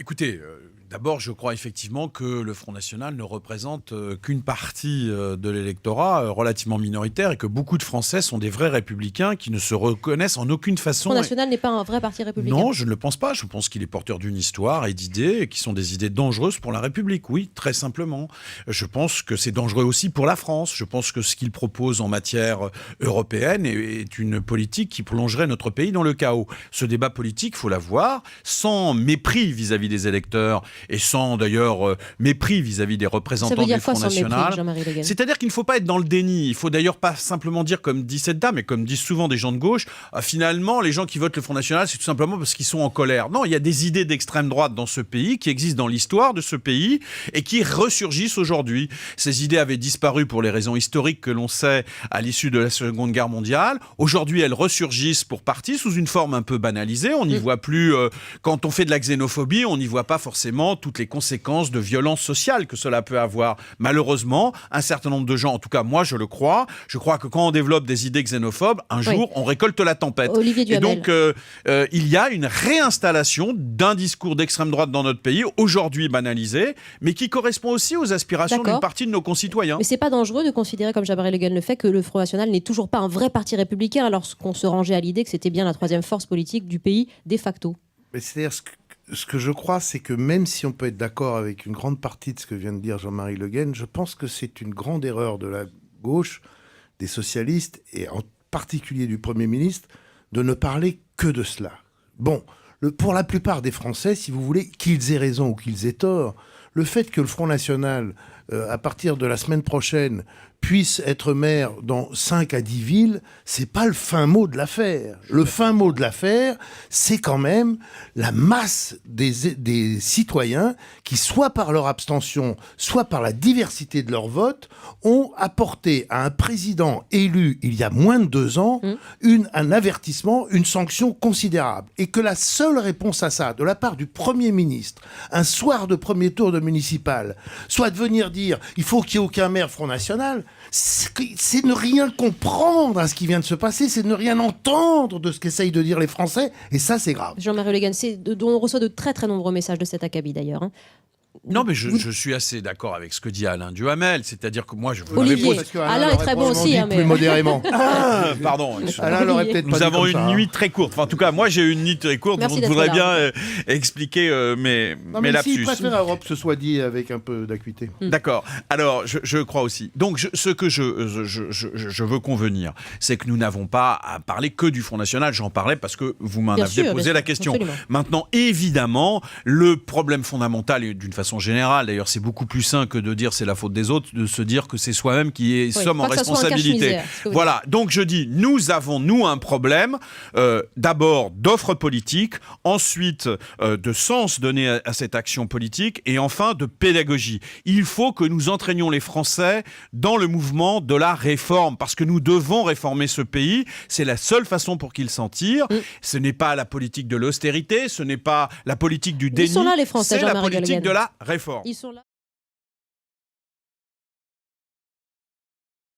Écoutez, d'abord, je crois effectivement que le Front National ne représente qu'une partie de l'électorat relativement minoritaire et que beaucoup de Français sont des vrais républicains qui ne se reconnaissent en aucune façon. Le Front National n'est pas un vrai parti républicain. Non, je ne le pense pas. Je pense qu'il est porteur d'une histoire et d'idées et qui sont des idées dangereuses pour la République, oui, très simplement. Je pense que c'est dangereux aussi pour la France. Je pense que ce qu'il propose en matière européenne est une politique qui plongerait notre pays dans le chaos. Ce débat politique, il faut l'avoir, sans mépris vis-à-vis des électeurs et sans d'ailleurs mépris vis-à-vis des représentants du Front National. C'est-à-dire qu'il ne faut pas être dans le déni. Il faut d'ailleurs pas simplement dire, comme dit cette dame et comme disent souvent des gens de gauche, finalement, les gens qui votent le Front National, c'est tout simplement parce qu'ils sont en colère. Non, il y a des idées d'extrême droite dans ce pays qui existent dans l'histoire de ce pays et qui ressurgissent aujourd'hui. Ces idées avaient disparu pour les raisons historiques que l'on sait à l'issue de la Seconde Guerre mondiale. Aujourd'hui, elles ressurgissent pour partie sous une forme un peu banalisée. On n'y voit plus, quand on fait de la xénophobie, on n'y voit pas forcément toutes les conséquences de violence sociale que cela peut avoir. Malheureusement, un certain nombre de gens, en tout cas moi je crois que quand on développe des idées xénophobes, un jour on récolte la tempête. Olivier Duhamel. Et donc il y a une réinstallation d'un discours d'extrême droite dans notre pays, aujourd'hui banalisé, mais qui correspond aussi aux aspirations d'une partie de nos concitoyens. Mais c'est pas dangereux de considérer, comme Jabari Le Guen le fait, que le Front National n'est toujours pas un vrai parti républicain alors qu'on se rangeait à l'idée que c'était bien la troisième force politique du pays de facto. Mais c'est-à-dire ce que je crois, c'est que même si on peut être d'accord avec une grande partie de ce que vient de dire Jean-Marie Le Guen, je pense que c'est une grande erreur de la gauche, des socialistes, et en particulier du Premier ministre, de ne parler que de cela. Bon, pour la plupart des Français, si vous voulez, qu'ils aient raison ou qu'ils aient tort, le fait que le Front National, à partir de la semaine prochaine, puisse être maire dans 5 à 10 villes, c'est pas le fin mot de l'affaire. Le fin mot de l'affaire, c'est quand même la masse des citoyens qui, soit par leur abstention, soit par la diversité de leur vote, ont apporté à un président élu il y a moins de 2 ans un avertissement, une sanction considérable. Et que la seule réponse à ça, de la part du Premier ministre, un soir de premier tour de municipal, soit de venir dire il faut qu'il n'y ait aucun maire Front National, c'est ne rien comprendre à ce qui vient de se passer, c'est ne rien entendre de ce qu'essayent de dire les Français, et ça c'est grave. Jean-Marie Le Guen, on reçoit de très très nombreux messages de cet acabit d'ailleurs. Non, mais je suis assez d'accord avec ce que dit Alain Duhamel, c'est-à-dire que moi je vous Olivier, Alain est très bon aussi. Plus modérément. Pardon. Alain l'aurait peut-être pas Nous avons dit comme une ça, nuit très courte. Enfin, en tout cas, moi j'ai eu une nuit très courte, Merci donc je voudrais d'être bien expliquer mes lapsus. Si, préfère à Europe, ce soit dit avec un peu d'acuité. D'accord. Alors, je crois aussi. Donc, ce que je veux convenir, c'est que nous n'avons pas à parler que du Front National. J'en parlais parce que vous m'en aviez posé la question. Absolument. Maintenant, évidemment, le problème fondamental, et d'une façon générale, d'ailleurs, c'est beaucoup plus sain que de dire c'est la faute des autres, de se dire que c'est soi-même qui sommes en responsabilité. Voilà. Donc, je dis, nous avons, nous, un problème, d'abord d'offre politique, ensuite de sens donné à cette action politique, et enfin de pédagogie. Il faut que nous entraînions les Français dans le mouvement de la réforme, parce que nous devons réformer ce pays. C'est la seule façon pour qu'ils s'en tirent. Ce n'est pas la politique de l'austérité, ce n'est pas la politique du déni. Ils sont là, les Français, c'est la Jean-Marie Le politique Guen. de la réforme. Ils sont là.